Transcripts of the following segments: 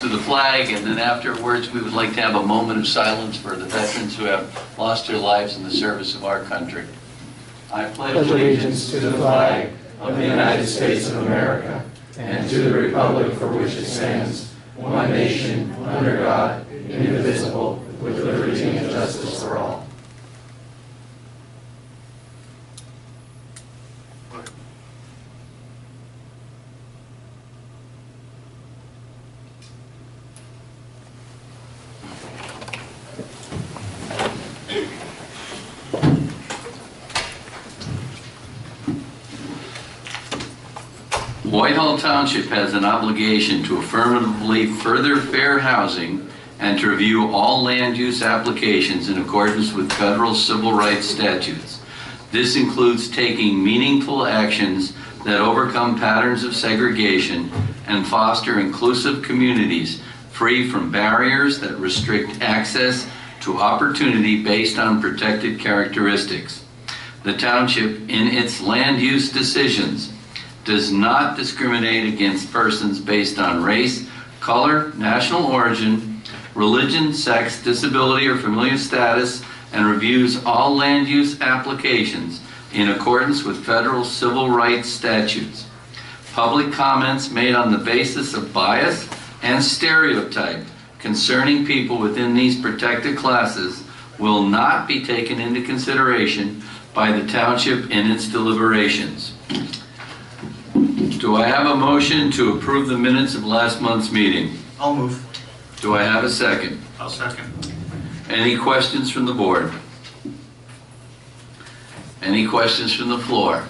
to the flag, and then afterwards we would like to have a moment of silence for the veterans who have lost their lives in the service of our country. I pledge allegiance to the flag of the United States of America and to the republic for which it stands, one nation, under God, indivisible, with liberty and justice for all. Whitehall Township has an obligation to affirmatively further fair housing and to review all land use applications in accordance with federal civil rights statutes. This includes taking meaningful actions that overcome patterns of segregation and foster inclusive communities free from barriers that restrict access to opportunity based on protected characteristics. The township, in its land use decisions, does not discriminate against persons based on race, color, national origin, religion, sex, disability, or familial status, and reviews all land use applications in accordance with federal civil rights statutes. Public comments made on the basis of bias and stereotype concerning people within these protected classes will not be taken into consideration by the township in its deliberations. Do I have a motion to approve the minutes of last month's meeting? I'll move. Do I have a second? I'll second. Any questions from the board? Any questions from the floor?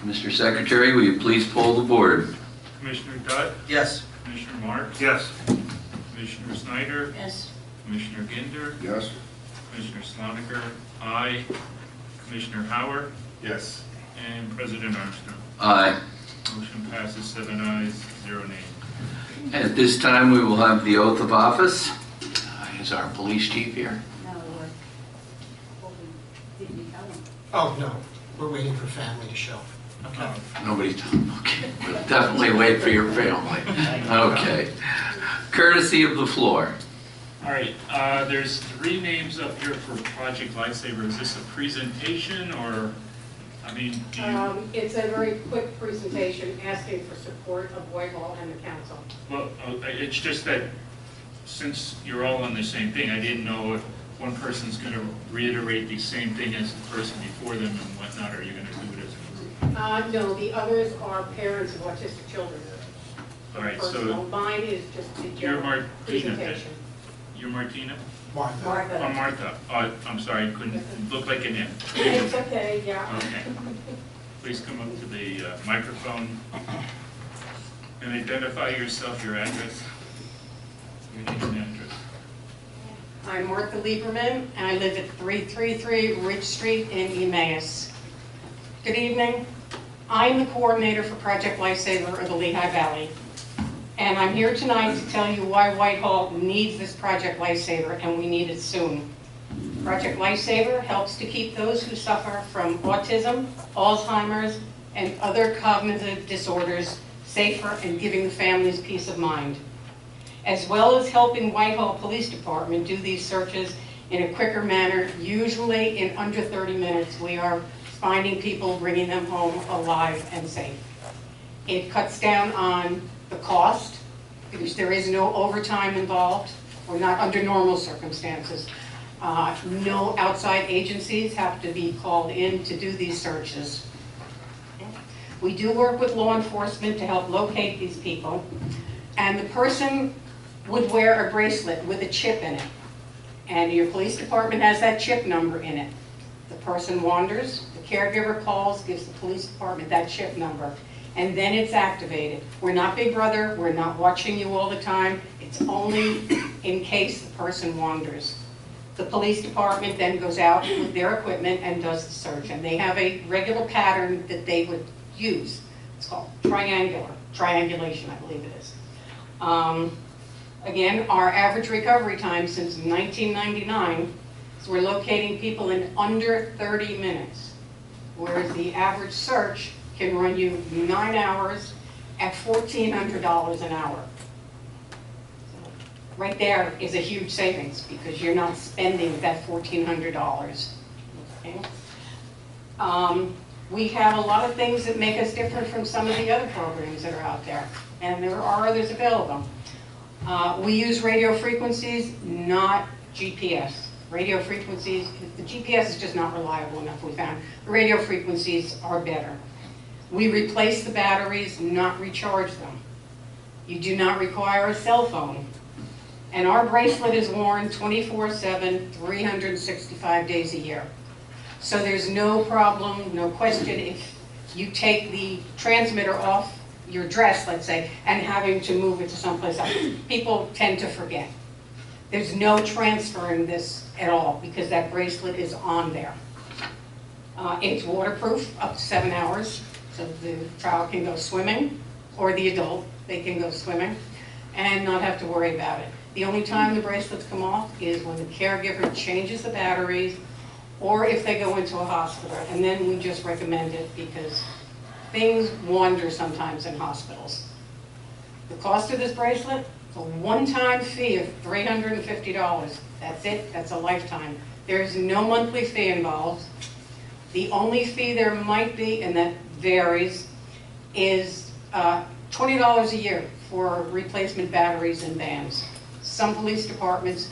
Mr. Secretary, will you please poll the board? Commissioner Dutt? Yes. Commissioner Marks? Yes. Commissioner Snyder? Yes. Commissioner Ginder? Yes. Commissioner Sloniker? Aye. Commissioner Howard? Yes. And President Armstrong. Aye. Motion passes 7 ayes, 0 nays. At this time, we will have the oath of office. Is our police chief here? No, did we tell them? Oh, no, we're waiting for family to show. Okay. Nobody's done. Okay. We'll definitely wait for your family. Okay. Courtesy of the floor. All right, there's 3 names up here for Project Lifesaver. Is this a presentation or, I mean, do you? It's a very quick presentation asking for support of Whitehall and the council. Well, it's just that since you're all on the same thing, I didn't know if one person's going to reiterate the same thing as the person before them and whatnot, or are you going to do it as a group? No, the others are parents of autistic children. All right, Personal. so Mine is just a you're general Martina then? presentation. You're Martina? Martha. Martha. Oh, Martha. Oh, I'm sorry, I couldn't look like an M. It's okay, yeah. Okay. Please come up to the microphone and identify yourself, your address. Your name and address. I'm Martha Lieberman, and I live at 333 Ridge Street in Emmaus. Good evening. I'm the coordinator for Project Lifesaver of the Lehigh Valley. And I'm here tonight to tell you why Whitehall needs this Project Lifesaver, and we need it soon. Project Lifesaver helps to keep those who suffer from autism, Alzheimer's, and other cognitive disorders safer and giving the families peace of mind, as well as helping Whitehall Police Department do these searches in a quicker manner. Usually in under 30 minutes, we are finding people, bringing them home alive and safe. It cuts down on the cost because there is no overtime involved, or not under normal circumstances. No outside agencies have to be called in to do these searches. We do work with law enforcement to help locate these people, and the person would wear a bracelet with a chip in it, and your police department has that chip number in it. The person wanders, the caregiver calls, gives the police department that chip number, and then it's activated. We're not Big Brother, we're not watching you all the time, it's only in case the person wanders. The police department then goes out with their equipment and does the search, and they have a regular pattern that they would use. It's called triangulation, I believe it is. Again, our average recovery time since 1999 is we're locating people in under 30 minutes, whereas the average search can run you 9 hours at $1,400 an hour. Right there is a huge savings because you're not spending that $1,400. Okay? We have a lot of things that make us different from some of the other programs that are out there, and there are others available. We use radio frequencies, not GPS. Radio frequencies, the GPS is just not reliable enough, we found. The radio frequencies are better. We replace the batteries, not recharge them. You do not require a cell phone. And our bracelet is worn 24/7, 365 days a year. So there's no problem, no question if you take the transmitter off your dress, let's say, and having to move it to someplace else. People tend to forget. There's no transferring this at all because that bracelet is on there. It's waterproof up to 7 hours, so the child can go swimming, or the adult, they can go swimming, and not have to worry about it. The only time the bracelets come off is when the caregiver changes the batteries, or if they go into a hospital, and then we just recommend it because things wander sometimes in hospitals. The cost of this bracelet, it's a one-time fee of $350. That's it, that's a lifetime. There's no monthly fee involved. The only fee there might be, and that varies, is $20 a year for replacement batteries and bands. Some police departments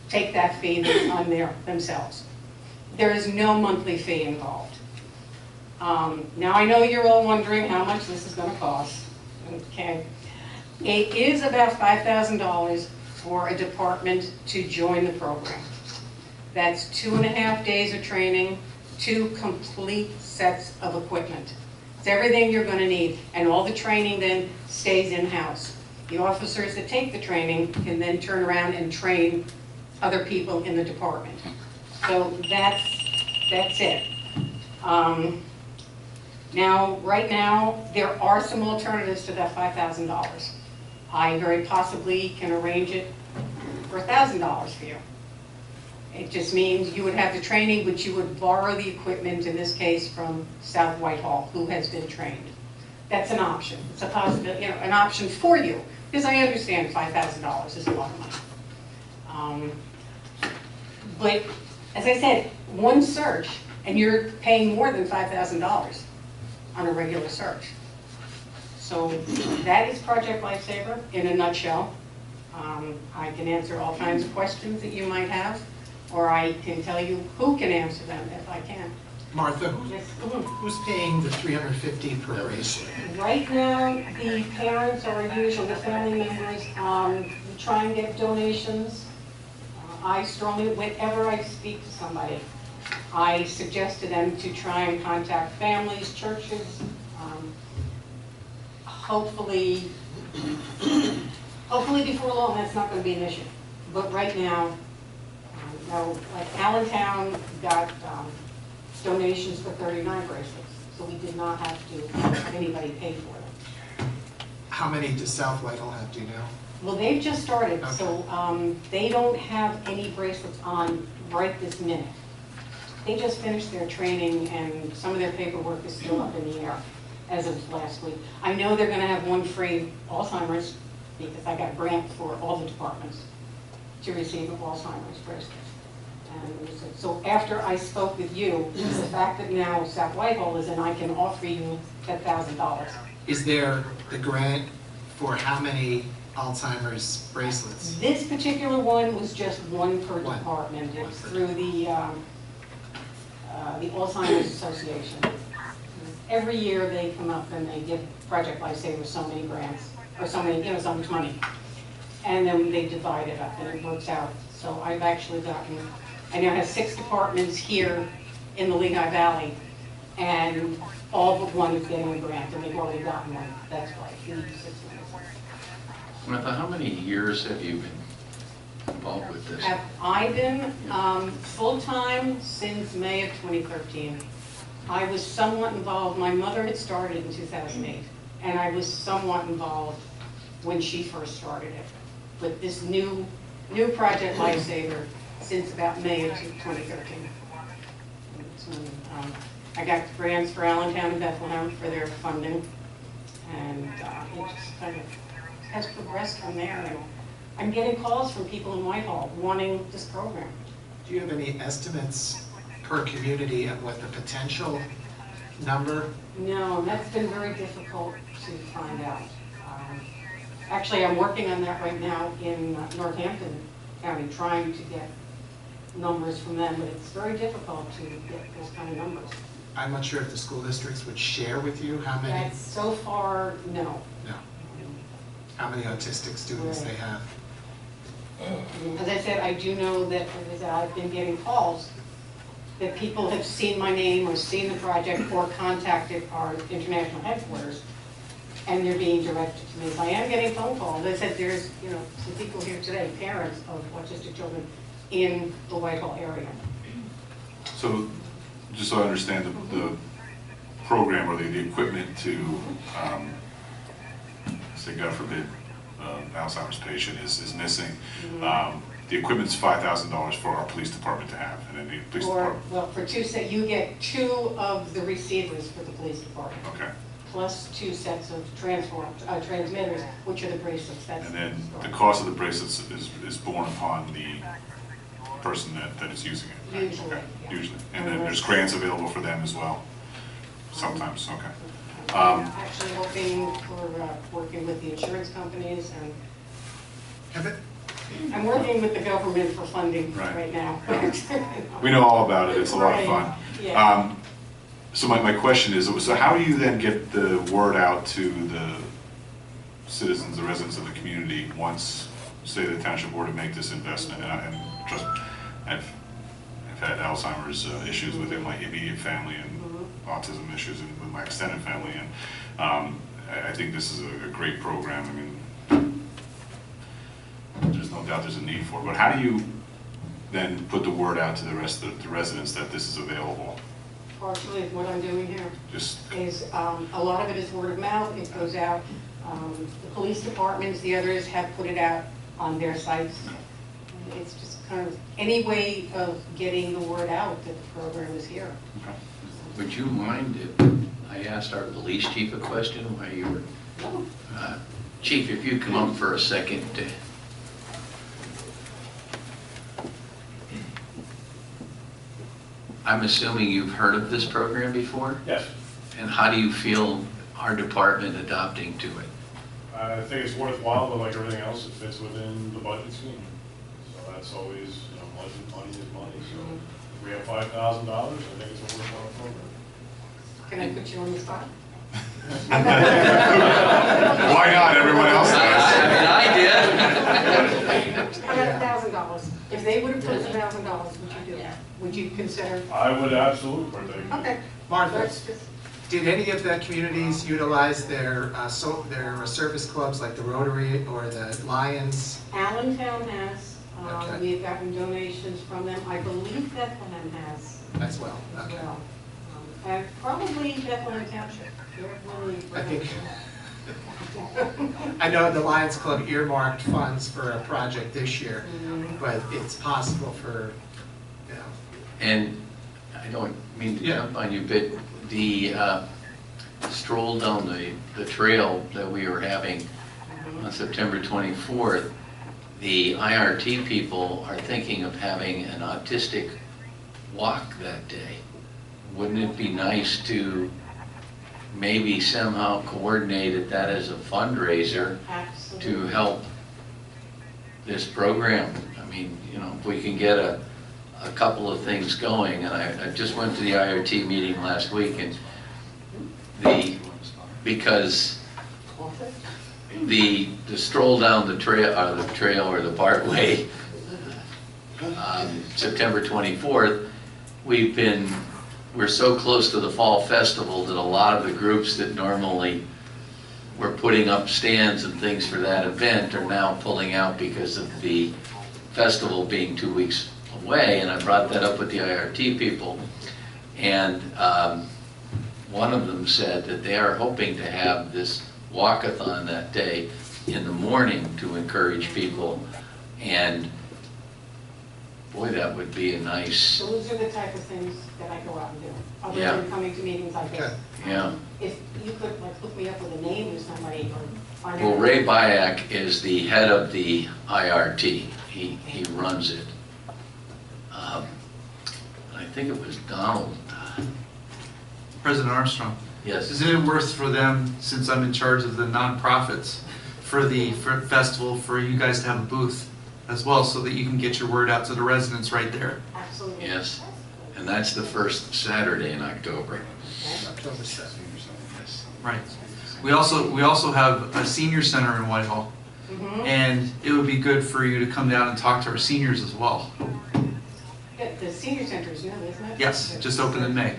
take that fee on themselves. There is no monthly fee involved. Now I know you're all wondering how much this is going to cost. Okay, it is about $5,000 for a department to join the program. That's 2.5 days of training, 2 complete sets of equipment. It's everything you're going to need, and all the training then stays in-house. The officers that take the training can then turn around and train other people in the department. So that's it. Now, right now, there are some alternatives to that $5,000. I very possibly can arrange it for $1,000 for you. It just means you would have the training, but you would borrow the equipment, in this case, from South Whitehall, who has been trained. That's an option. It's a possibility, an option for you, because I understand $5,000 is a lot of money. But as I said, one search, and you're paying more than $5,000 on a regular search. So that is Project Lifesaver in a nutshell. I can answer all kinds of questions that you might have, or I can tell you who can answer them if I can. Martha, Yes. who's paying the $350 per bracelet? Right now, the parents are usually the family members. We try and get donations. I strongly, whenever I speak to somebody, I suggest to them to try and contact families, churches. Hopefully before long, that's not going to be an issue. But right now, like Allentown got donations for 39 bracelets, so we did not have to have anybody pay for them. How many does South Whitehall have, do you know? Well, they've just started, Okay. so they don't have any bracelets on right this minute. They just finished their training, and some of their paperwork is still up in the air as of last week. I know they're going to have one free Alzheimer's, because I got a grant for all the departments to receive an Alzheimer's bracelet. And so after I spoke with you, the fact that now South Whitehall is in, I can offer you $10,000. Is there the grant for how many Alzheimer's bracelets? This particular one was just one per One. department. One It's per through the Alzheimer's Association. Every year they come up and they give Project Lifesaver so many grants, or so many, so much money. And then they divide it up and it works out. So I've actually gotten, I now have 6 departments here in the Lehigh Valley, and all but one is getting a grant, and they've already gotten one. That's why, 6 months. Samantha, how many years have you been involved with this? Have I been full-time since May of 2013. I was somewhat involved, my mother had started in 2008, and I was somewhat involved when she first started it. But this new Project Lifesaver since about May of 2013. That's when, I got grants for Allentown and Bethlehem for their funding, And it just kind of has progressed from there. And I'm getting calls from people in Whitehall wanting this program. Do you have any estimates per community of what the potential number? No, that's been very difficult to find out. Actually, I'm working on that right now in Northampton County, trying to get numbers from them, but it's very difficult to get those kind of numbers. I'm not sure if the school districts would share with you how many? That's so far, no. No. How many autistic students they have? As I said, I do know that as I've been getting calls that people have seen my name or seen the project or contacted our international headquarters, and they're being directed to me. So I am getting phone calls. They said there's, some people here today, parents of autistic children in the Whitehall area. So, just so I understand the program or the equipment to, say God forbid, Alzheimer's patient is missing. The equipment's $5,000 for our police department to have, and then the police department. Well, for two sets, you get 2 of the receivers for the police department. Okay. Plus 2 sets of transmitters, which are the bracelets. That's And then the cost of the bracelets is borne upon the person that is using it. Right? Usually, Okay. yeah. Usually. And then there's grants available for them as well. Sometimes. Okay. I'm actually hoping for working with the insurance companies, and Have it? I'm working with the government for funding right now. We know all about it. It's a lot of Right. fun. Yeah. So my question is, so how do you then get the word out to the citizens, the residents of the community, once, say, the township were to make this investment? And trust me, I've had Alzheimer's issues within my immediate family and autism issues with my extended family, and I think this is a great program. I mean, there's no doubt there's a need for it, but how do you then put the word out to the rest of the residents that this is available? Partially what I'm doing here Just is a lot of it is word of mouth. It goes out. The police departments, the others have put it out on their sites. It's just kind of any way of getting the word out that the program is here. okay. Would you mind if I asked our police chief a question while you were... No. Chief, if you'd come up for a second. I'm assuming you've heard of this program before? Yes. And how do you feel our department adopting to it? I think it's worthwhile, but like everything else, it fits within the budget scheme. So that's always, money is money. So if we have $5,000, I think it's a worthwhile program. Can I put you on the spot? Why not? Everyone else does. I did. How about $1,000? If they would have put $1,000, would you do that? Would you consider? I would absolutely partake. Okay. Martha, Let's just- did any of the communities utilize their service clubs like the Rotary or the Lions? Allentown has. Okay. We've gotten donations from them. I believe Bethlehem has As well, as okay. well. And probably Bethlehem Township. They're really. I think, I know the Lions Club earmarked funds for a project this year, but it's possible for, And I don't mean to jump on you, but the stroll down the trail that we were having on September 24th, the IRT people are thinking of having an autistic walk that day. Wouldn't it be nice to maybe somehow coordinate that as a fundraiser Absolutely. to help this program? I mean, if we can get a couple of things going, and I just went to the IRT meeting last week, and because the stroll down the trail or the parkway September 24th, we're so close to the fall festival that a lot of the groups that normally were putting up stands and things for that event are now pulling out because of the festival being 2 weeks away. And I brought that up with the IRT people, and one of them said that they are hoping to have this walkathon that day in the morning to encourage people, and Boy, that would be a nice, Those are the type of things that I go out and do, other Yeah. than coming to meetings like this. Okay. yeah. If you could like look me up with a name of somebody or find out. Well, Ray Byack is the head of the IRT. He runs it. I think it was Donald. President Armstrong, Yes. isn't it worth for them, since I'm in charge of the nonprofits, for the festival, for you guys to have a booth as well, so that you can get your word out to the residents right there? Absolutely. Yes. And that's the first Saturday in October. Okay. October 7th. Yes. Right. We also have a senior center in Whitehall, Mhm. and it would be good for you to come down and talk to our seniors as well. Yeah, the senior center is new, isn't it? Yes, just opened in May.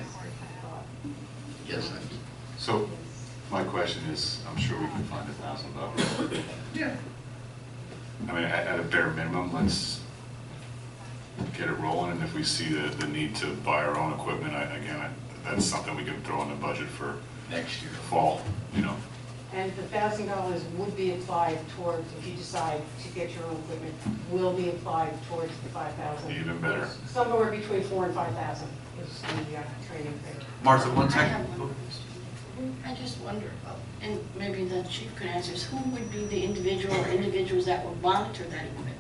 Yes. So, my question is, I'm sure we can find $1,000. Yeah. I mean, at a bare minimum, let's get it rolling, and if we see the need to buy our own equipment, that's something we can throw in the budget for Next year. fall, you know? And the $1,000 would be applied towards, if you decide to get your own equipment, will be applied towards the 5,000. Even better. Somewhere between 4,000 and 5,000 is the training fee. Martha, one I second. have one question. I just wonder, and maybe the chief could answer, is who would be the individual or individuals that would monitor that equipment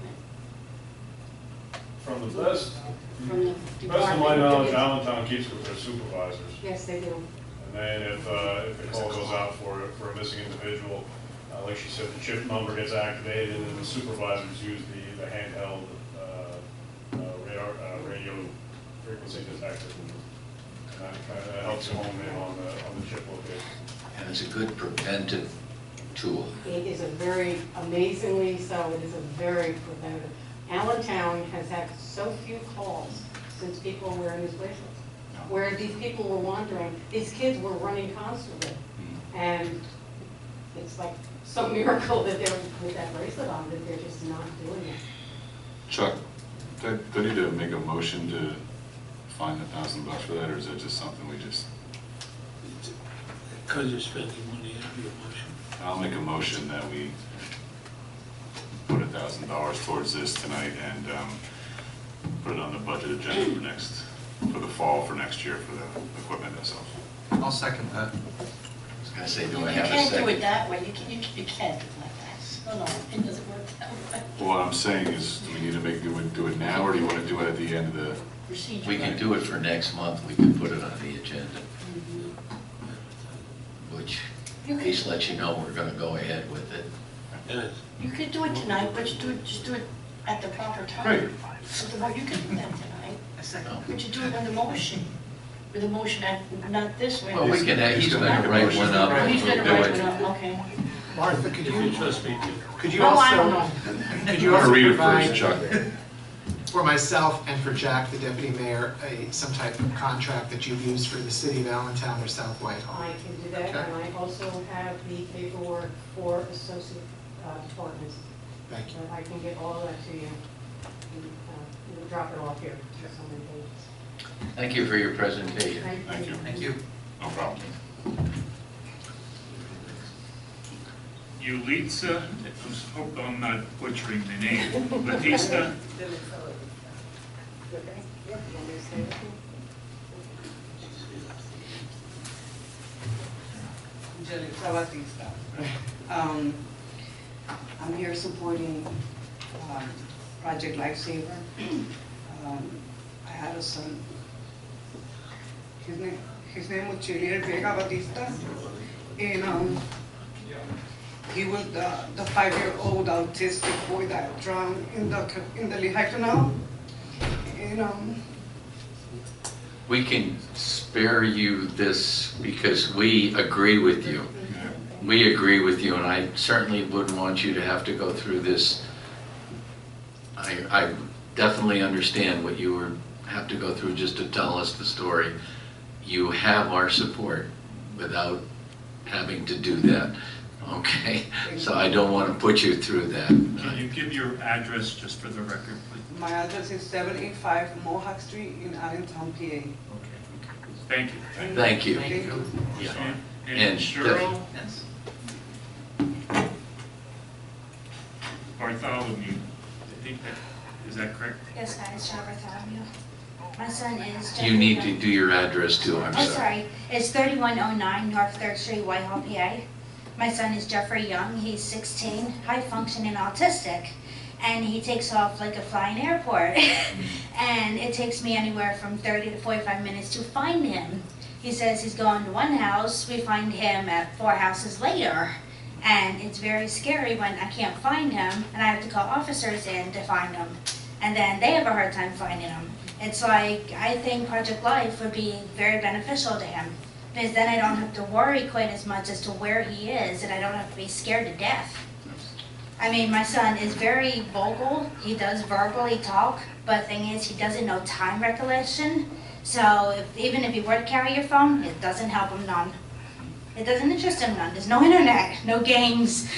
From the best from the of my department? knowledge, Allentown keeps with their supervisors. Yes, they do. And then if the call goes out for a missing individual, like she said, the chip number gets activated and the supervisors use the handheld radio frequency detector. And that kind of helps you home in on the chip location. And it's a good preventive tool. It is a very, amazingly so, it is a very preventative. Allentown has had so few calls since people were wearing these bracelets. Where these people were wandering, these kids were running constantly. And it's like some miracle that they're with that bracelet on, that they're just not doing it. Chuck, do I need to make a motion to find $1,000 for that, or is that just something we just? Because you're spending money out of your motion. I'll make a motion that we put $1,000 towards this tonight and put it on the budget agenda for the fall for next year for the equipment itself. I'll second that. I was gonna say, do You I have a can't do it second? that way, you can't do it like that. No, it doesn't work that way. Well, what I'm saying is, do we need to do it now, or do you want to do it at the end of the? Procedure. We can do it for next month. We can put it on the agenda, which You at least lets you know we're gonna go ahead with it. Yes. You could do it tonight, but just do it at the proper time. Right. You can do that tonight, No. but you do it on the motion. With a motion, not this way. Well, we can, he's gonna make a write motion. one up and He's gonna we'll do write it. one up, okay. Martha, could If you you, trust me to. could you No, I don't also, know. could you I'm also gonna read it provide first, Chuck. for myself and for Jack, the deputy mayor, some type of contract that you use for the city of Allentown or South Whitehall? I can do that, Okay. and I also have the paperwork for associate departments. Thank you. But I can get all of that to you. And, we'll drop it off here. So many pages. Thank you for your presentation. Thank you. Thank you. No problem. Yulitsa, I hope I'm not butchering the name, Batista? Yulitsa Batista. I'm here supporting Project Lifesaver. I had a son. His name was Chilier Vega Batista, and he was the 5-year-old autistic boy that drowned in the Lehigh Canal. And We can spare you this because we agree with you. We agree with you, and I certainly wouldn't want you to have to go through this. I definitely understand what you have to go through just to tell us the story. You have our support without having to do that, okay? So I don't want to put you through that. Can you give your address just for the record, please? my address is 785 Mohawk Street in Allentown, PA. Okay. Thank you. Thank you. Thank you. Yeah. And Cheryl Yes. Bartholomew, I think that Is that correct? Yes, guys, John Bartholomew. My son is Jeffrey You need Young. to do your address too, I'm Oh, sorry. sorry. It's 3109 North 3rd Street, Whitehall, PA. My son is Jeffrey Young. He's 16, high functioning autistic, and he takes off like a flying airport. And it takes me anywhere from 30 to 45 minutes to find him. He says he's going to one house. We find him at 4 houses later. And it's very scary when I can't find him, and I have to call officers in to find him. And then they have a hard time finding him. It's like, I think Project Life would be very beneficial to him, because then I don't have to worry quite as much as to where he is, and I don't have to be scared to death. I mean, my son is very vocal. He does verbally talk, but the thing is, he doesn't know time recollection. So even if he were to carry your phone, it doesn't help him none. It doesn't interest him none. There's no internet, no games.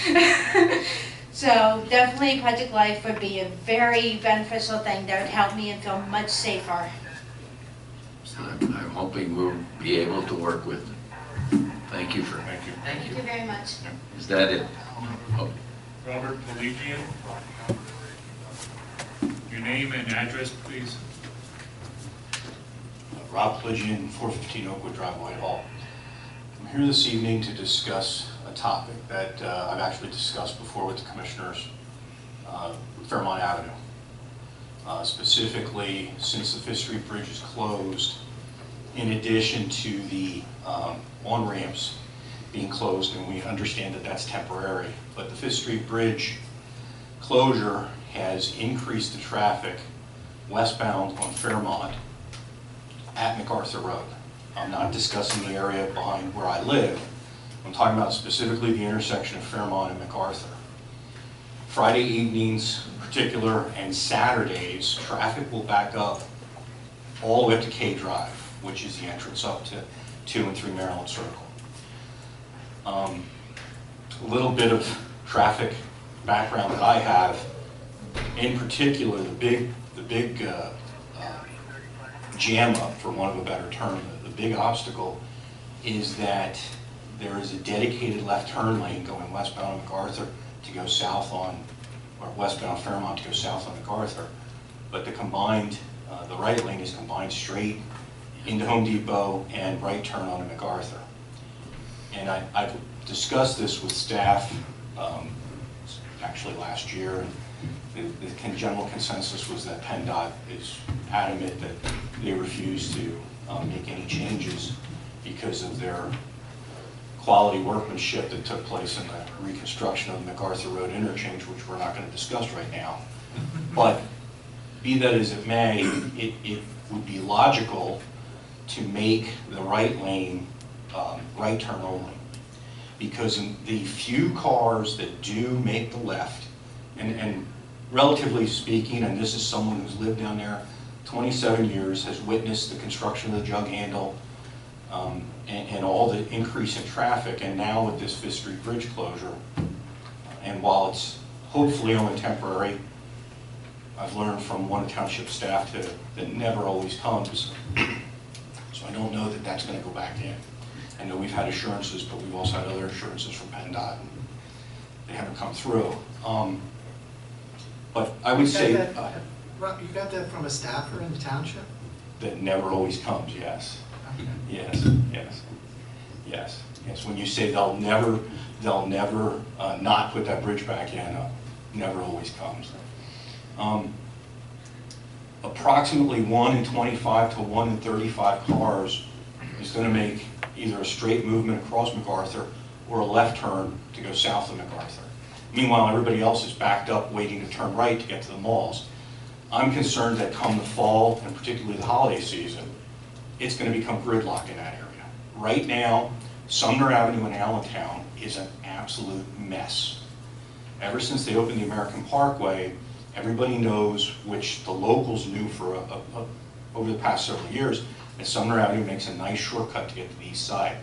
So definitely Project Life would be a very beneficial thing that would help me and feel much safer. So I'm hoping we'll be able to work with them. Thank you for, Thank you. Thank you very much. is that it? Oh, Robert Pelagian. Your name and address, please. Rob Pelagian, 415 Oakwood Drive, Whitehall. I'm here this evening to discuss a topic that I've actually discussed before with the commissioners, Fairmont Avenue. Specifically, since the Fifth Street Bridge is closed, in addition to the on-ramps being closed, and we understand that that's temporary, but the Fifth Street Bridge closure has increased the traffic westbound on Fairmont at MacArthur Road. I'm not discussing the area behind where I live. I'm talking about specifically the intersection of Fairmont and MacArthur. Friday evenings in particular and Saturdays, traffic will back up all the way up to K Drive, which is the entrance up to 2 and 3 Maryland Circle. A little bit of traffic background that I have, in particular the big jam up, for want of a better term, the big obstacle is that there is a dedicated left turn lane going westbound on MacArthur to go south on, or westbound Fairmont to go south on MacArthur, but the right lane is combined straight into Home Depot and right turn onto MacArthur. And I've discussed this with staff actually last year, and the general consensus was that PennDOT is adamant that they refuse to make any changes because of their quality workmanship that took place in the reconstruction of the MacArthur Road interchange, which we're not going to discuss right now. But be that as it may, it would be logical to make the right lane right turn only. Because in the few cars that do make the left, and relatively speaking, and this is someone who's lived down there 27 years, has witnessed the construction of the jug handle and all the increase in traffic, and now with this Fifth Street Bridge closure, and while it's hopefully only temporary, I've learned from one township staff that never always comes, so I don't know that that's going to go back in. I know we've had assurances, but we've also had other assurances from PennDOT, and they haven't come through. But I would say... Rob, you got that from a staffer in the township? That never always comes, yes. Okay. Yes. When you say they'll never not put that bridge back in, never always comes. Approximately 1 in 25 to 1 in 35 cars is going to make either a straight movement across MacArthur or a left turn to go south of MacArthur. Meanwhile, everybody else is backed up waiting to turn right to get to the malls. I'm concerned that come the fall, and particularly the holiday season, it's going to become gridlocked in that area. Right now, Sumner Avenue in Allentown is an absolute mess. Ever since they opened the American Parkway, everybody knows, which the locals knew for over the past several years, that Sumner Avenue makes a nice shortcut to get to the east side.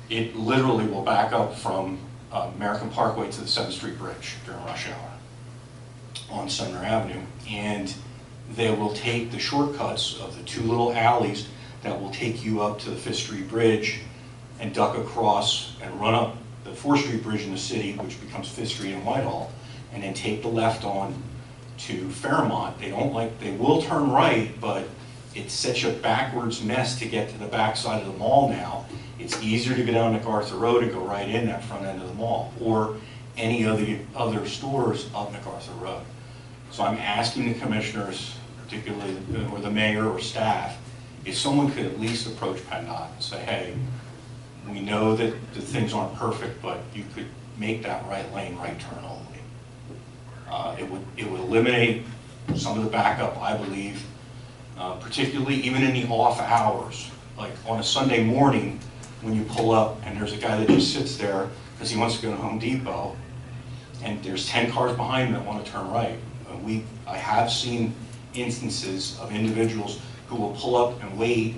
It literally will back up from American Parkway to the 7th Street Bridge during rush hour on Sumner Avenue, and they will take the shortcuts of the 2 little alleys that will take you up to the 5th Street Bridge and duck across and run up the 4th Street Bridge in the city, which becomes 5th Street in Whitehall, and then take the left on to Fairmont. They will turn right, but it's such a backwards mess to get to the backside of the mall now. It's easier to go down MacArthur Road and go right in that front end of the mall, or any of the other stores up MacArthur Road. So I'm asking the commissioners, particularly, or the mayor or staff, if someone could at least approach PennDOT and say, hey, we know that the things aren't perfect, but you could make that right lane right turn only. It would eliminate some of the backup, I believe, particularly even in the off hours. Like on a Sunday morning, when you pull up and there's a guy that just sits there because he wants to go to Home Depot, and there's 10 cars behind him that want to turn right. I have seen instances of individuals who will pull up and wait,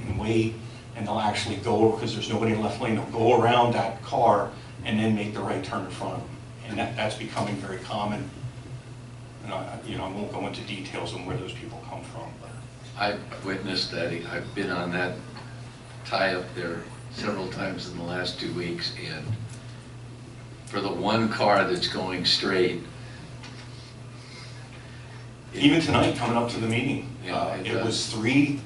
and they'll actually go over, because there's nobody in the left lane, they'll go around that car and then make the right turn in front of them. And that's becoming very common. And I won't go into details on where those people come from. But I've witnessed that. I've been on that tie up there several times in the last 2 weeks, and for the one car that's going straight. Even tonight, coming up to the meeting, Yeah, it was three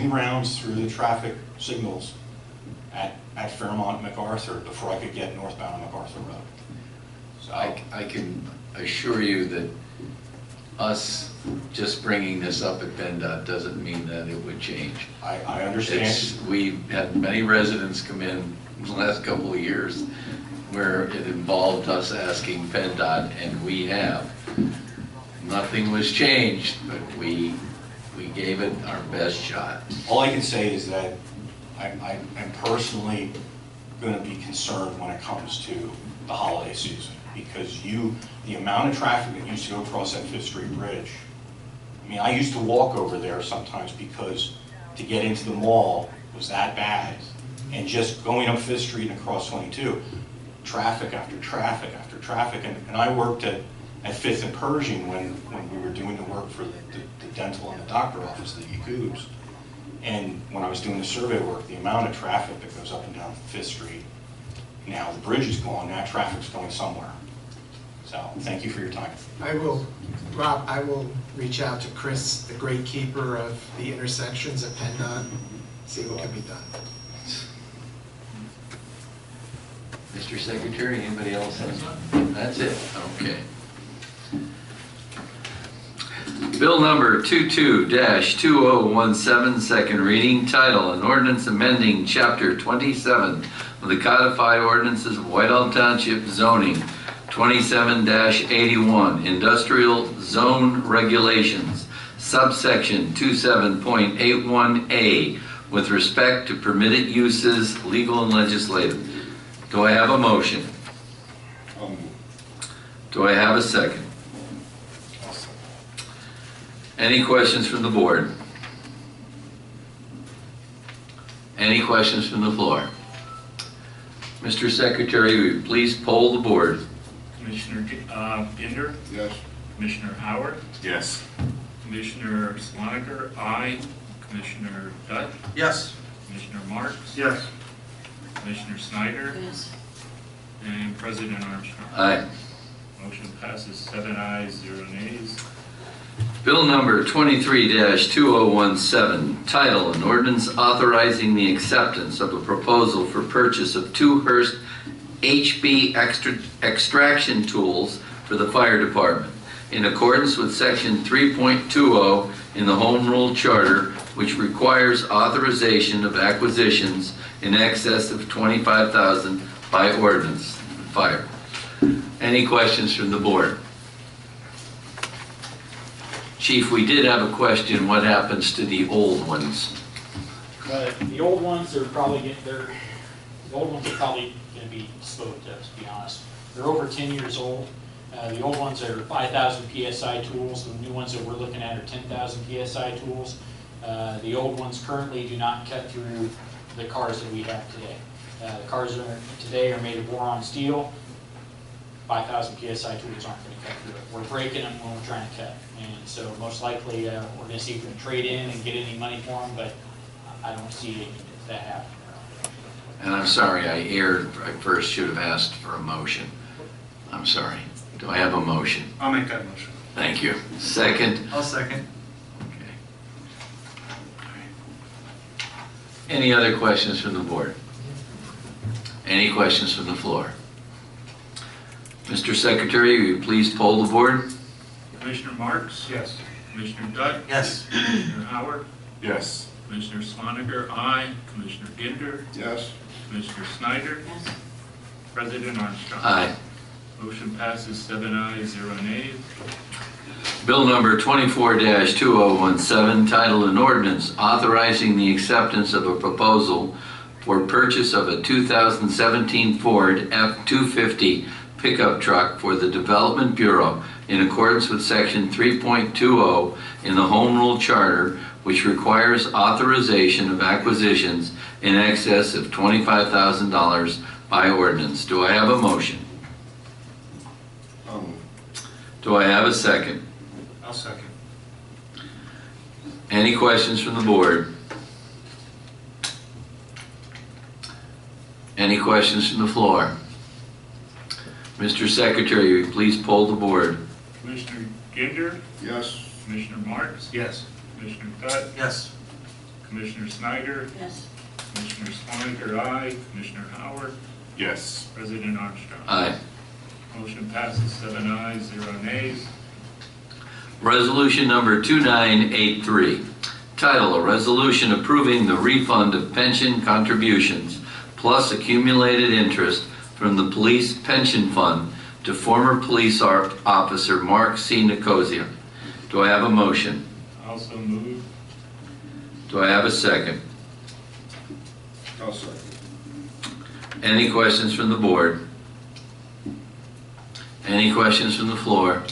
rounds through the traffic signals at Fairmont MacArthur before I could get northbound on MacArthur Road. So I can assure you that us just bringing this up at PennDOT doesn't mean that it would change. I understand. We've had many residents come in the last couple of years where it involved us asking PennDOT, and we have. Nothing was changed, but we gave it our best shot. All I can say is that I'm personally going to be concerned when it comes to the holiday season, because the amount of traffic that used to go across that 5th Street Bridge, I mean, I used to walk over there sometimes because to get into the mall was that bad. And just going up 5th Street and across 22, traffic after traffic after traffic. And I worked at 5th and Pershing when we were doing the work for the dental and the doctor office, the Yacoubs. And when I was doing the survey work, the amount of traffic that goes up and down 5th Street, now the bridge is gone, that traffic's going somewhere. So thank you for your time. Rob, I will reach out to Chris, the great keeper of the intersections at PennDOT, see what can be done. Mr. Secretary, anybody else has? That's it, okay. Bill number 22-2017, second reading, title, an ordinance amending chapter 27 of the codified ordinances of Whitehall Township zoning, 27-81, industrial zone regulations, subsection 27.81A, with respect to permitted uses, legal and legislative. Do I have a motion? Do I have a second? Any questions from the board? Any questions from the floor? Mr. Secretary, will you please poll the board? Commissioner Ginder? Yes. Commissioner Howard? Yes. Commissioner Swaniger? Aye. Commissioner Dutt? Yes. Commissioner Marks? Yes. Commissioner Snyder? Yes. And President Armstrong? Aye. Motion passes 7 ayes, 0 nays. Bill number 23-2017, title, an ordinance authorizing the acceptance of a proposal for purchase of 2 Hearst HB extraction tools for the fire department, in accordance with section 3.20 in the Home Rule Charter, which requires authorization of acquisitions in excess of $25,000 by ordinance. Fire. Any questions from the board? Chief, we did have a question. What happens to the old ones? The old ones are probably going to be disposed of, to be honest. They're over 10 years old. The old ones are 5,000 PSI tools. The new ones that we're looking at are 10,000 PSI tools. The old ones currently do not cut through the cars that we have today. The cars today are made of boron steel. 5,000 PSI tools aren't going to cut through it. We're breaking them when we're trying to cut. And so most likely we're going to see if we can trade in and get any money for them, but I don't see that happening. And I'm sorry, I erred. I first should have asked for a motion. I'm sorry. Do I have a motion? I'll make that motion. Thank you. Second? I'll second. Okay. Any other questions from the board? Any questions from the floor? Mr. Secretary, will you please poll the board? Commissioner Marks? Yes. Commissioner Dutt? Yes. Commissioner Howard? Yes. Commissioner Swaniger, aye. Commissioner Ginder? Yes. Commissioner Snyder? Yes. President Armstrong? Aye. Motion passes 7 ayes, 0 nays. Bill number 24-2017, titled an ordinance authorizing the acceptance of a proposal for purchase of a 2017 Ford F-250 pickup truck for the Development Bureau in accordance with Section 3.20 in the Home Rule Charter, which requires authorization of acquisitions in excess of $25,000 by ordinance. Do I have a motion? Do I have a second? I'll second. Any questions from the board? Any questions from the floor? Mr. Secretary, will you please poll the board? Commissioner Ginder? Yes. Commissioner Marks? Yes. Commissioner Dutt? Yes. Commissioner Snyder? Yes. Commissioner Swaniger, aye. Commissioner Howard? Yes. President Armstrong? Aye. Motion passes 7 ayes, 0 nays. Resolution number 2983, title, a resolution approving the refund of pension contributions plus accumulated interest from the Police Pension Fund to former police officer Mark C. Nicosia. Do I have a motion? Also moved. Do I have a second? I'll second. Any questions from the board? Any questions from the floor?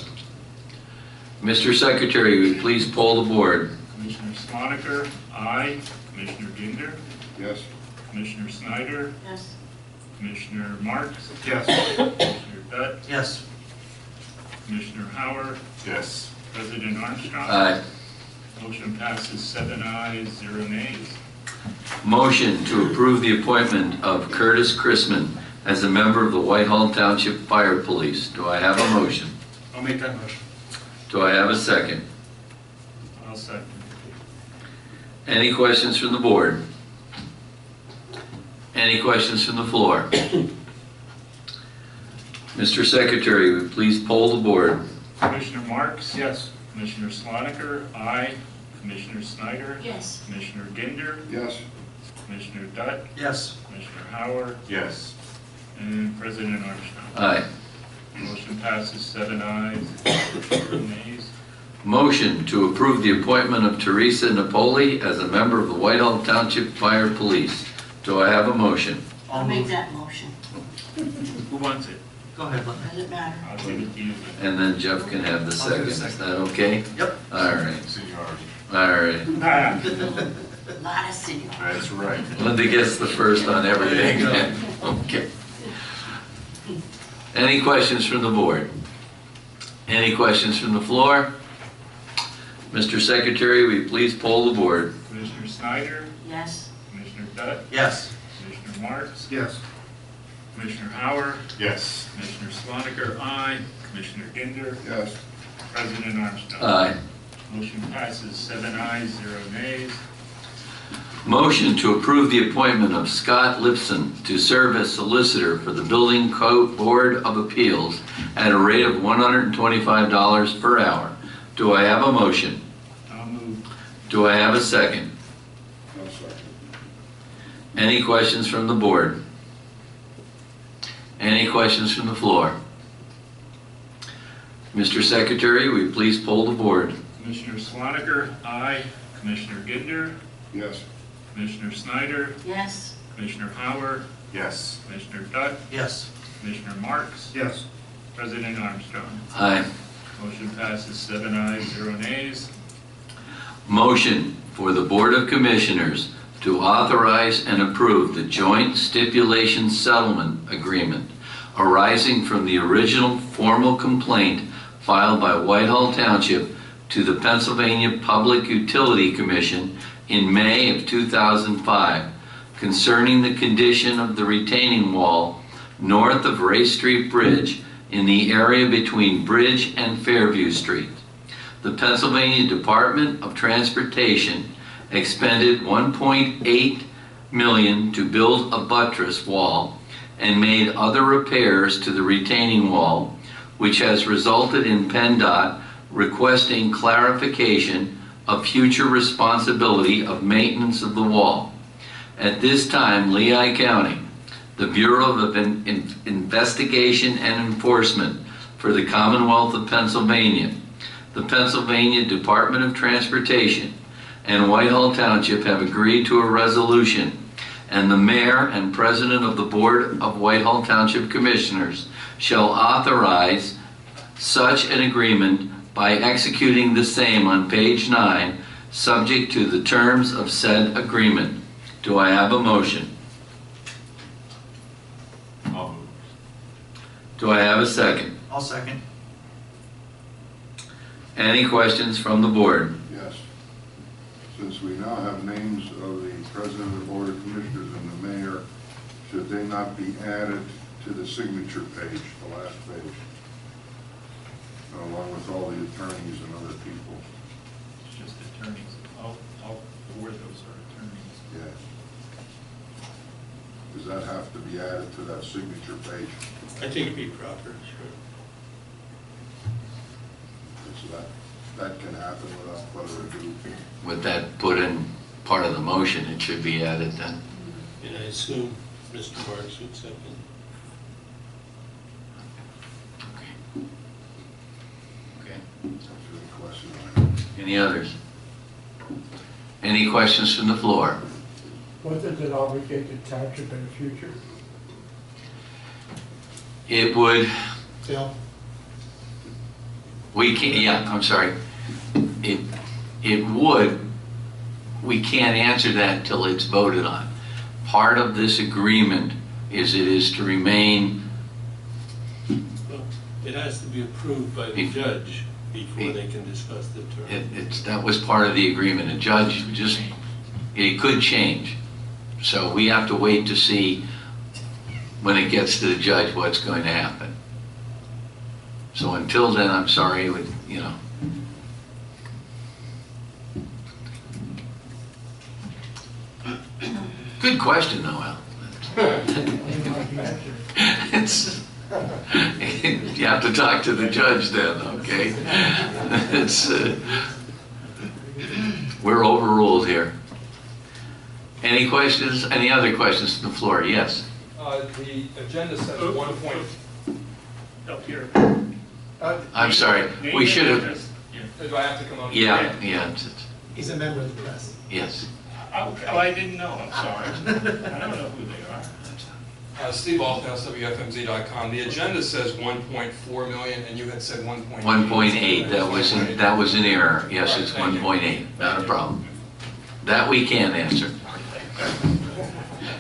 Mr. Secretary, will you please poll the board? Commissioner Swaniger, aye. Commissioner Ginder? Yes. Commissioner Snyder? Yes. Commissioner Marks? Yes. Commissioner Dutt? Yes. Commissioner Howard? Yes. President Armstrong? Aye. Motion passes 7 ayes, 0 nays. Motion to approve the appointment of Curtis Chrisman as a member of the Whitehall Township Fire Police. Do I have a motion? I'll make that motion. Do I have a second? I'll second. Any questions from the board? Any questions from the floor? Mr. Secretary, will you please poll the board? Commissioner Marks? Yes. Commissioner Swaniger, aye. Commissioner Snyder? Yes. Commissioner Ginder? Yes. Commissioner Dutt? Yes. Commissioner Howard? Yes. And President Armstrong? Aye. Motion passes 7 ayes, 0 nays. Motion to approve the appointment of Teresa Napoli as a member of the Whitehall Township Fire Police. Do I have a motion? I'll make that motion. Who wants it? Go ahead, Linda. Does it matter? I'll give it to you. And then Jeff can have the I'll do second. the Is second. that okay? Yep. All right. Seniority. All right. Lot of senior. That's right. Linda gets the first on everything. There you Okay. Any questions from the board? Any questions from the floor? Mr. Secretary, will you please poll the board? Commissioner Snyder? Yes. Commissioner Dutt? Yes. Commissioner Marks? Yes. Commissioner Howard? Yes. Commissioner Swaniger, aye. Commissioner Ginder? Yes. President Armstrong? Aye. Motion passes 7 ayes, 0 nays. Motion to approve the appointment of Scott Lipson to serve as solicitor for the Building Code Board of Appeals at a rate of $125 per hour. Do I have a motion? I'll move. Do I have a second? I'll second. Any questions from the board? Any questions from the floor? Mr. Secretary, will you please poll the board? Commissioner Swaniger, aye. Commissioner Ginder? Yes. Commissioner Snyder? Yes. Commissioner Howard? Yes. Commissioner Dutt? Yes. Commissioner Marks? Yes. President Armstrong? Aye. Motion passes 7 ayes, 0 nays. Motion for the Board of Commissioners to authorize and approve the joint stipulation settlement agreement arising from the original formal complaint filed by Whitehall Township to the Pennsylvania Public Utility Commission in May of 2005 concerning the condition of the retaining wall north of Ray Street Bridge in the area between Bridge and Fairview Street. The Pennsylvania Department of Transportation expended $1.8 million to build a buttress wall and made other repairs to the retaining wall, which has resulted in PennDOT requesting clarification of future responsibility of maintenance of the wall. At this time, Lehigh County, the Bureau of Investigation and Enforcement for the Commonwealth of Pennsylvania, the Pennsylvania Department of Transportation, and Whitehall Township have agreed to a resolution, and the mayor and president of the Board of Whitehall Township Commissioners shall authorize such an agreement by executing the same on page 9, subject to the terms of said agreement. Do I have a motion? I'll move. Do I have a second? I'll second. Any questions from the board? Yes. Since we now have names of the president of the Board of Commissioners and the mayor, should they not be added to the signature page, the last page, along with all the attorneys and other people? It's just attorneys. All four of those are attorneys. Yes. Does that have to be added to that signature page? I think it'd be proper, sure. So that can happen without further ado. With that put in part of the motion, it should be added then. And I assume Mr. Marks would second. Okay. That's the question I have. Any others? Any questions from the floor? What does it obligate the township in the future? It would, Phil? we can't, yeah, I'm sorry. It would, we can't answer that until it's voted on. Part of this agreement is it is to remain. Well, it has to be approved by the judge before they can discuss the terms. That was part of the agreement. A judge just, it could change. So we have to wait to see when it gets to the judge what's going to happen. So until then, I'm sorry, you know. Good question, though, Al. It's, you have to talk to the judge then, okay? It's, we're overruled here. Any questions? Any other questions from the floor? Yes. The agenda says 1 point. Up here. I'm sorry. We should have. Do I have to come on? Yeah. He's a member of the press. Yes. Oh, I didn't know. I'm sorry. I don't know who they are. Steve Althouse, WFMZ.com. The agenda says 1.4 million, and you had said 1.8. 1.8. That was an error. Yes, it's 1.8. Not a problem. That we can answer.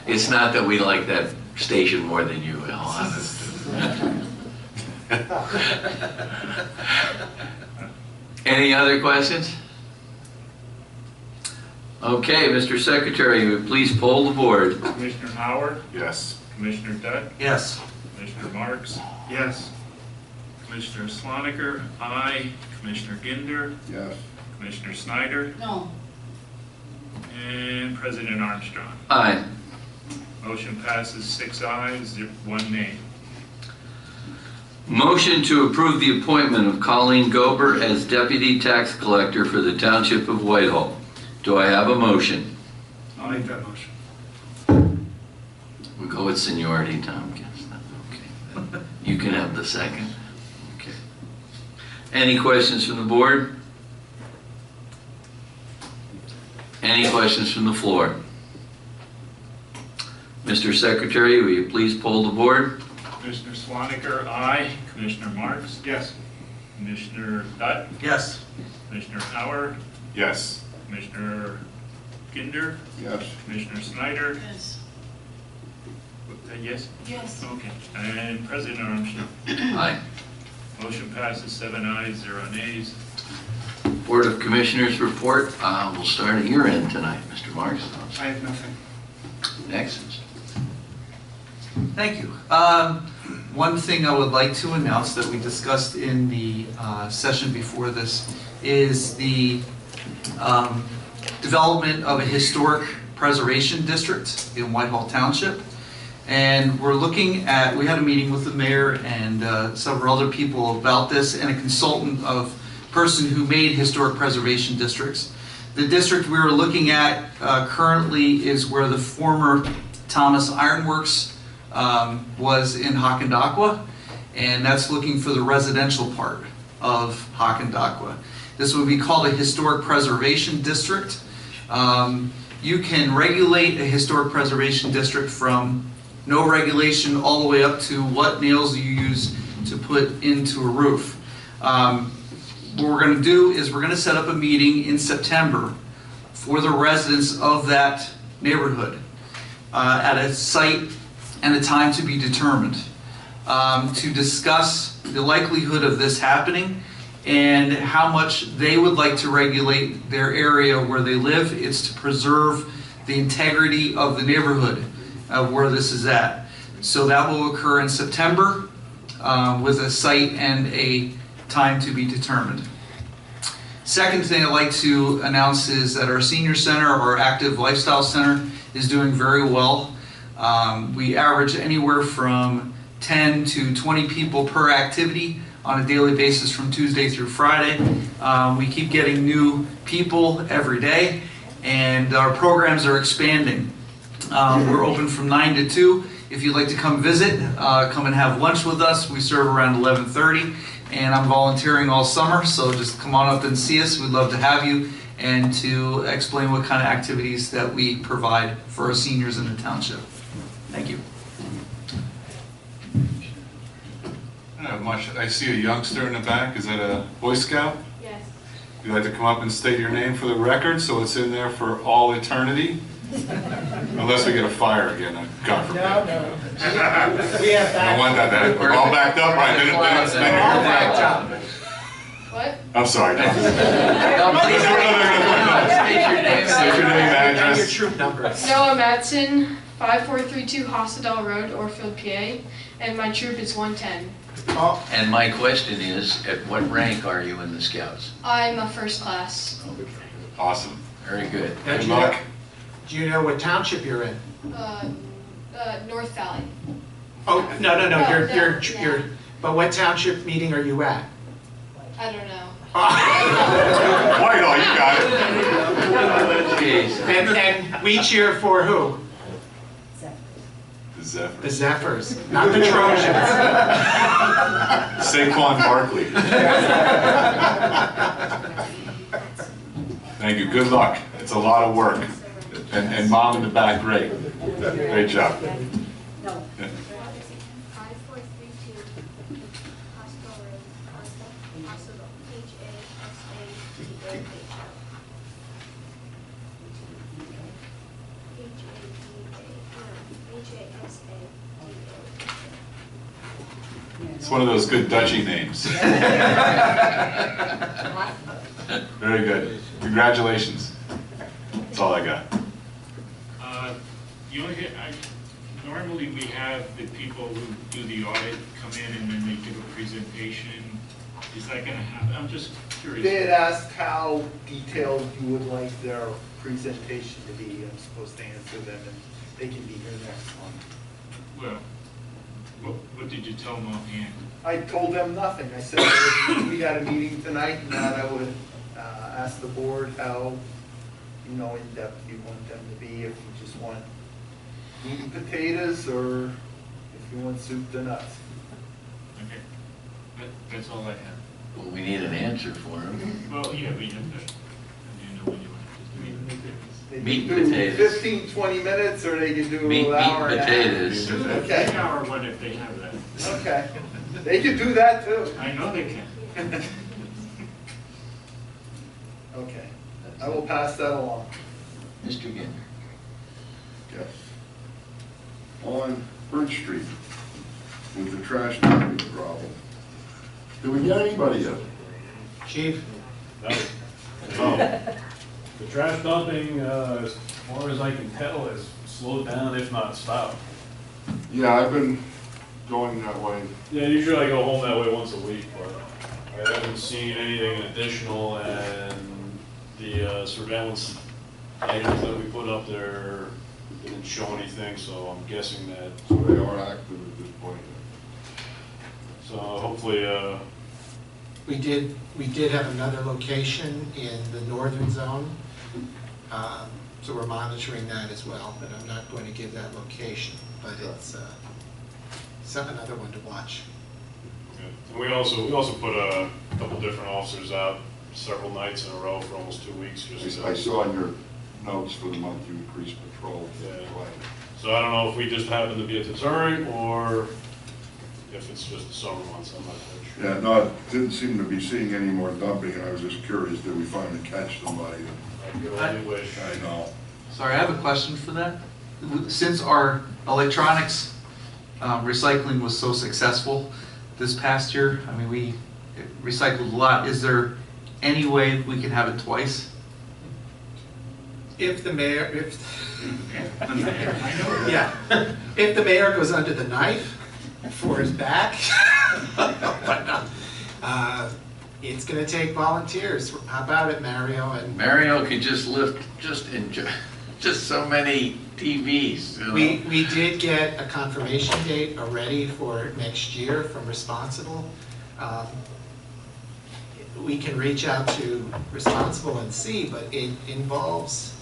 It's not that we like that station more than you, Al. Any other questions? Okay, Mr. Secretary, you would please poll the board. Commissioner Howard? Yes. Commissioner Dutt? Yes. Commissioner Marks? Yes. Commissioner Swaniker? Aye. Commissioner Ginder? Yes. Commissioner Snyder? No. And President Armstrong. Aye. Motion passes 6 ayes, 1 nay. Motion to approve the appointment of Colleen Gober as Deputy Tax Collector for the Township of Whitehall. Do I have a motion? I'll make that motion. We'll go with seniority, Tom. Okay. You can have the second. Okay. Any questions from the board? Any questions from the floor? Mr. Secretary, will you please poll the board? Commissioner Swaniker, aye. Commissioner Marks? Yes. Commissioner Dutt? Yes. Commissioner Howard? Yes. Commissioner Ginder? Yes. Commissioner Snyder? Yes. Yes? Yes. Okay. And President Armstrong. Aye. Motion passes 7 ayes, 0 nays. Board of Commissioners report. We'll start at your end tonight, Mr. Marks. I have nothing. Next. Thank you. One thing I would like to announce that we discussed in the session before this is the development of a historic preservation district in Whitehall Township. And we're looking at, we had a meeting with the mayor and several other people about this, and a consultant of person who made historic preservation districts. The district we were looking at currently is where the former Thomas Iron Works was in Hockendakwa, and that's looking for the residential part of Hockendakwa. This would be called a historic preservation district. You can regulate a historic preservation district from no regulation all the way up to what nails you use to put into a roof. What we're going to do is we're going to set up a meeting in September for the residents of that neighborhood at a site and a time to be determined to discuss the likelihood of this happening and how much they would like to regulate their area where they live. It's to preserve the integrity of the neighborhood of where this is at. So that will occur in September with a site and a time to be determined. Second thing I'd like to announce is that our senior center, our active lifestyle center, is doing very well. We average anywhere from 10 to 20 people per activity on a daily basis from Tuesday through Friday. We keep getting new people every day, and our programs are expanding. We're open from 9 to 2. If you'd like to come visit, come and have lunch with us. We serve around 11:30, and I'm volunteering all summer, so just come on up and see us. We'd love to have you and to explain what kind of activities that we provide for our seniors in the township. Thank you. I don't have much. I see a youngster in the back. Is that a Boy Scout? Yes. Would you like to come up and state your name for the record so it's in there for all eternity? Unless we get a fire again, God forbid. No. We have I don't want that to happen. We're all backed up, right? Then it's We're all backed up. What? I'm sorry. No. State your name, And address. your troop numbers. Noah Madsen, 5432 Hossadell Road, Orfield, PA, and my troop is 110. Oh, And my question is, at what rank are you in the Scouts? I'm a first class. Awesome. Very good. now, Good luck. do you know what township you're in? North Valley. Oh, no. No, You're. But what township meeting are you at? I don't know. Whitehall, you got it. And we cheer for who? The Zephyr. The Zephyrs, not the Trojans. Saquon Barkley. Thank you. Good luck. It's a lot of work. And mom in the back, great. Great job. No. Yeah. 5432 Hossadell Road, Hossadell, It's one of those good Dutchy names. Very good. Congratulations. That's all I got. Normally we have the people who do the audit come in and then they give a presentation. Is that going to happen? I'm just curious. They had asked how detailed you would like their presentation to be. I'm supposed to answer them, and they can be here next month. Well, what did you tell them offhand? I told them nothing. I said, we got a meeting tonight, and that I would ask the board how, in depth you want them to be, if you just want meat and potatoes, or if you want soup to nuts. Okay. That's all I have. Well, we need an answer for him. Well, yeah, we have to. You know what you want to do. They Meat can and do potatoes. 15, 20 minutes, or they can do Meat an hour and a half. potatoes. Okay. An hour one if they have that. Okay. They can do that too. I know they can. Okay. I will pass that along. Mr. Ginder. Yes. On Bridge Street, with the trash dumping problem, do we get anybody yet? Chief? No. The trash dumping, as far as I can tell, has slowed down, if not stopped. Yeah, I've been going that way? Yeah, usually I go home that way once a week, but I haven't seen anything additional, and the surveillance items that we put up there didn't show anything, so I'm guessing that. So they are active at this point. So hopefully, We did have another location in the northern zone, so we're monitoring that as well, but I'm not going to give that location, but it's another one to watch. and we also put a couple different officers out several nights in a row for almost 2 weeks. I saw in your notes for the month you increased patrol. Yeah. So I don't know if we just happen to be a deterrent or if it's just the summer months. I'm not quite sure. Yeah, no, I didn't seem to be seeing any more dumping, and I was just curious, did we finally catch somebody? I could only wish. I know. Sorry, I have a question for that. Since our electronics recycling was so successful this past year, I mean, we recycled a lot. Is there any way we can have it twice? If the mayor, yeah, if the mayor goes under the knife for his back, but it's going to take volunteers. How about it, Mario? And Mario could just lift just so many TVs. You know? we did get a confirmation date already for next year from Responsible. We can reach out to Responsible and see, but it involves